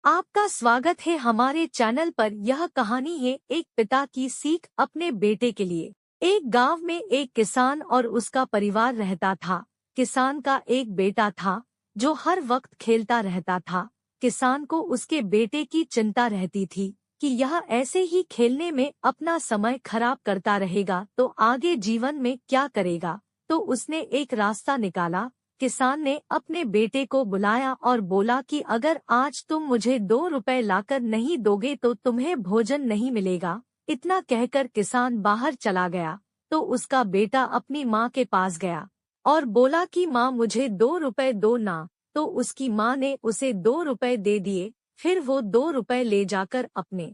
आपका स्वागत है हमारे चैनल पर। यह कहानी है एक पिता की सीख अपने बेटे के लिए। एक गांव में एक किसान और उसका परिवार रहता था। किसान का एक बेटा था जो हर वक्त खेलता रहता था। किसान को उसके बेटे की चिंता रहती थी कि यह ऐसे ही खेलने में अपना समय खराब करता रहेगा तो आगे जीवन में क्या करेगा। तो उसने एक रास्ता निकाला। किसान ने अपने बेटे को बुलाया और बोला कि अगर आज तुम मुझे 2 रुपए लाकर नहीं दोगे तो तुम्हें भोजन नहीं मिलेगा। इतना कहकर किसान बाहर चला गया। तो उसका बेटा अपनी माँ के पास गया और बोला कि माँ मुझे 2 रुपए दो ना। तो उसकी माँ ने उसे 2 रुपए दे दिए। फिर वो 2 रुपए ले जाकर अपने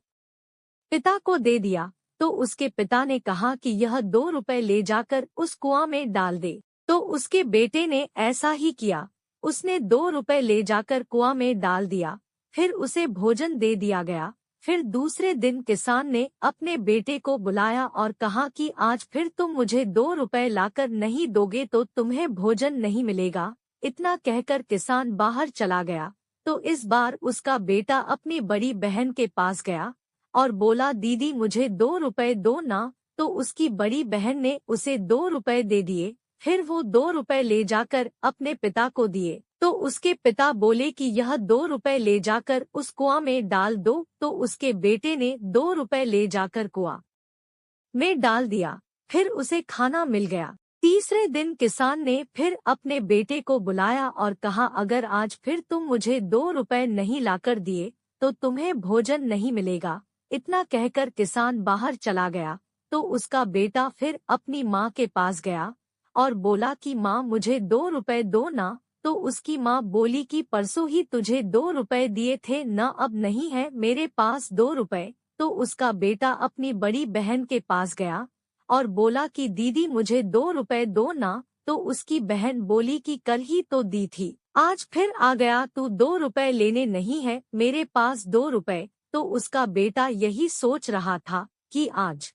पिता को दे दिया। तो उसके पिता ने कहा कि यह 2 रुपए ले जाकर उस कुआं में डाल दे। तो उसके बेटे ने ऐसा ही किया। उसने 2 रुपए ले जाकर कुआं में डाल दिया। फिर उसे भोजन दे दिया गया। फिर दूसरे दिन किसान ने अपने बेटे को बुलाया और कहा कि आज फिर तुम मुझे 2 रुपए लाकर नहीं दोगे तो तुम्हें भोजन नहीं मिलेगा। इतना कहकर किसान बाहर चला गया। तो इस बार उसका बेटा अपनी बड़ी बहन के पास गया और बोला दीदी मुझे 2 रुपए दो ना। तो उसकी बड़ी बहन ने उसे 2 रुपए दे दिए। फिर वो 2 रुपए ले जाकर अपने पिता को दिए। तो उसके पिता बोले कि यह 2 रुपए ले जाकर उस कुआं में डाल दो। तो उसके बेटे ने 2 रुपए ले जाकर कुआं में डाल दिया। फिर उसे खाना मिल गया। तीसरे दिन किसान ने फिर अपने बेटे को बुलाया और कहा अगर आज फिर तुम मुझे 2 रुपए नहीं लाकर दिए तो तुम्हें भोजन नहीं मिलेगा। इतना कहकर किसान बाहर चला गया। तो उसका बेटा फिर अपनी माँ के पास गया और बोला कि माँ मुझे 2 रुपए दो ना। तो उसकी माँ बोली कि परसों ही तुझे 2 रुपए दिए थे न, अब नहीं है मेरे पास 2 रुपए। तो उसका बेटा अपनी बड़ी बहन के पास गया और बोला कि दीदी मुझे 2 रुपए दो ना। तो उसकी बहन बोली कि कल ही तो दी थी, आज फिर आ गया तू 2 रुपए लेने। नहीं है मेरे पास 2 रुपए। तो उसका बेटा यही सोच रहा था कि आज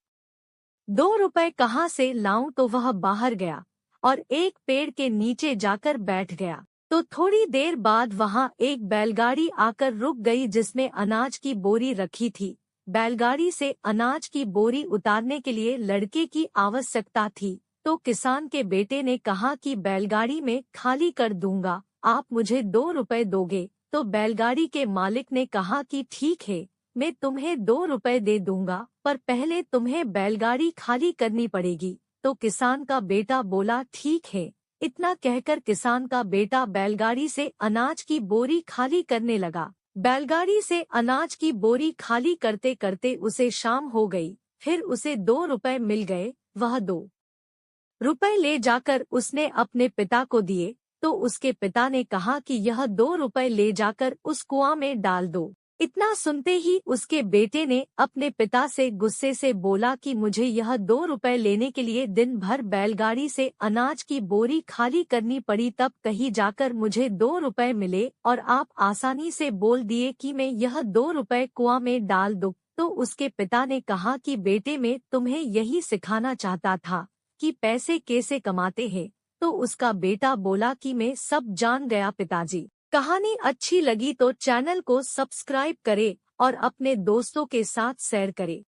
2 रुपए कहाँ से लाऊं। तो वह बाहर गया और एक पेड़ के नीचे जाकर बैठ गया। तो थोड़ी देर बाद वहां एक बैलगाड़ी आकर रुक गई जिसमें अनाज की बोरी रखी थी। बैलगाड़ी से अनाज की बोरी उतारने के लिए लड़के की आवश्यकता थी। तो किसान के बेटे ने कहा कि बैलगाड़ी में खाली कर दूंगा, आप मुझे 2 रुपए दोगे। तो बैलगाड़ी के मालिक ने कहा कि ठीक है, मैं तुम्हें 2 रुपए दे दूंगा, पर पहले तुम्हें बैलगाड़ी खाली करनी पड़ेगी। तो किसान का बेटा बोला ठीक है। इतना कहकर किसान का बेटा बैलगाड़ी से अनाज की बोरी खाली करने लगा। बैलगाड़ी से अनाज की बोरी खाली करते करते उसे शाम हो गई। फिर उसे 2 रुपए मिल गए। वह 2 रुपए ले जाकर उसने अपने पिता को दिए। तो उसके पिता ने कहा कि यह 2 रुपए ले जाकर उस कुआं में डाल दो। इतना सुनते ही उसके बेटे ने अपने पिता से गुस्से से बोला कि मुझे यह 2 रुपए लेने के लिए दिन भर बैलगाड़ी से अनाज की बोरी खाली करनी पड़ी, तब कहीं जाकर मुझे 2 रुपए मिले और आप आसानी से बोल दिए कि मैं यह 2 रुपए कुआं में डाल दूं। तो उसके पिता ने कहा कि बेटे मैं तुम्हें यही सिखाना चाहता था कि पैसे कैसे कमाते हैं। तो उसका बेटा बोला कि मैं सब जान गया पिताजी। कहानी अच्छी लगी तो चैनल को सब्सक्राइब करें और अपने दोस्तों के साथ शेयर करें।